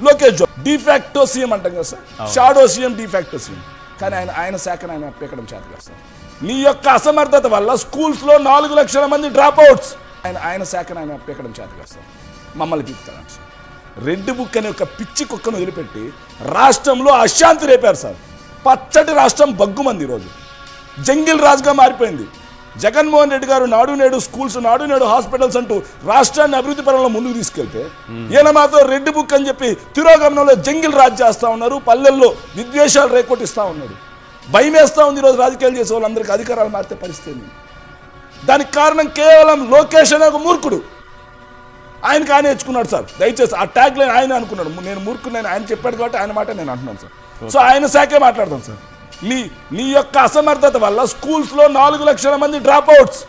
Lokesh de facto CM అంటాం కదా sir, shadow CM de facto CM. కానీ ఆయన శాఖను ఆయన పీకడం చేత కదా సార్. నీ యొక్క అసమర్థత వల్ల స్కూల్స్లో 4 లక్షల మంది డ్రాప్ అవుట్స్. ఆయన శాఖను ఆయన పీకడం చేత కదా సార్. మమ్మల్ని పీకుతాడు సార్. రెడ్ బుక్ అనే ఒక పిచ్చి కుక్కను వదిలిపెట్టి రాష్ట్రంలో అశాంతి రేపారు సార్. పచ్చటి రాష్ట్రం బగ్గుమంది ఈరోజు జంగిల్ రాజుగా మారిపోయింది. జగన్మోహన్ రెడ్డి గారు నాడు నేడు స్కూల్స్, నాడు నేడు హాస్పిటల్స్ అంటూ రాష్ట్రాన్ని అభివృద్ధి పరంలో ముందుకు తీసుకెళ్తే ఈయన మాత్రం రెడ్ బుక్ అని చెప్పి తిరోగమనంలో జంగిల్ రాజ్ చేస్తూ ఉన్నారు. పల్లెల్లో విద్వేషాలు రేకొట్టిస్తూ ఉన్నారు. భయం వేస్తూ ఉంది ఈరోజు రాజకీయాలు చేసే వాళ్ళందరికీ అధికారాలు మారితే పరిస్థితి. దానికి కారణం కేవలం లోకేష్ అనే ఒక మూర్ఖుడు. ఆయనకు ఆయన నేర్చుకున్నాడు సార్. దయచేసి ఆ ట్యాగ్ లైన్ ఆయన అనుకున్నాడు. నేను మూర్ఖుడు ఆయన చెప్పాడు కాబట్టి ఆయన మాట నేను అంటున్నాను సార్. సో ఆయన శాఖే మాట్లాడతాను సార్. నీ యొక్క అసమర్థత వల్ల స్కూల్స్లో 4 లక్షల మంది డ్రాప్ అవుట్స్.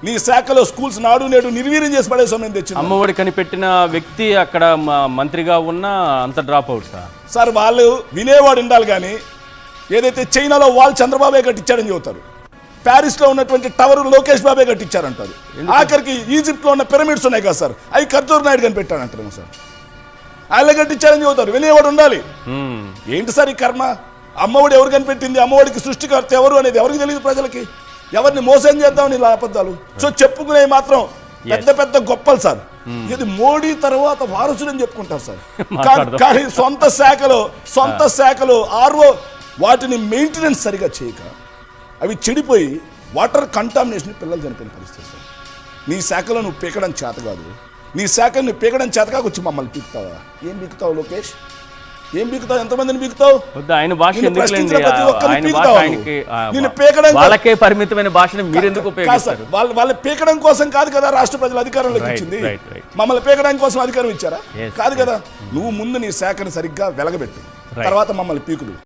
నీ శాఖలో స్కూల్స్ నాడు నేడు నిర్వీర్యం చేసి పడే సమయం తెచ్చింది. అమ్మఒడి కనిపెట్టిన వ్యక్తి అక్కడ మంత్రిగా ఉన్న అంత డ్రాప్ అవుట్ సార్. వాళ్ళు వినేవాడు ఉండాలి. కానీ ఏదైతే చైనాలో వాళ్ళు చంద్రబాబే కట్టించాడని చెబుతారు, ప్యారిస్లో ఉన్నటువంటి టవర్ లోకేష్ బాబే కట్టించారంటారు, ఆఖరికి ఈజిప్ట్లో ఉన్న పిరమిడ్స్ ఉన్నాయి కదా సార్, అవి ఖర్జూర్ నాయుడు కనిపెట్టాడంటారు సార్. ఆయన కట్టించారని చెబుతారు, వినేవాడు ఉండాలి. ఏంటి సార్ ఈ కర్మ? అమ్మఒడి ఎవరు కనిపెట్టింది, అమ్మఒడికి సృష్టికర్త ఎవరు అనేది ఎవరికి తెలియదు ప్రజలకి. ఎవరిని మోసం చేద్దామని ఇలా అబద్ధాలు. సో చెప్పుకునే మాత్రం పెద్ద పెద్ద గొప్పలు సార్. ఇది మోడీ తర్వాత వారసుడని చెప్పుకుంటారు సార్. కానీ సొంత శాఖలో ఆర్ఓ వాటిని మెయింటెనెన్స్ సరిగా చేయక అవి చెడిపోయి వాటర్ కంటామినేషన్ పిల్లలు చనిపోయిన పరిస్థితి సార్. నీ శాఖలో నువ్వు పీకడం చేత కాదు. నీ శాఖను నువ్వు పీకడం చేతగా వచ్చి మమ్మల్ని పీకుతావా? ఏం పీకుతావు లోకేష్? ఏం పీకుతావు? ఎంతమందిని పీకుతావు? ఆయన భాష వాళ్ళకే పరిమితమైన భాషను మీరెందుకు ఉపయోగిస్తారు? వాళ్ళ పీకడం కోసం కాదు కదా రాష్ట్ర ప్రజలు అధికారంలోకి ఇచ్చింది. మమ్మల్ని పీకడం కోసం అధికారం ఇచ్చారా? కాదు కదా. నువ్వు ముందు నీ శాఖను సరిగ్గా వెలగబెట్టు, తర్వాత మమ్మల్ని పీకుదు.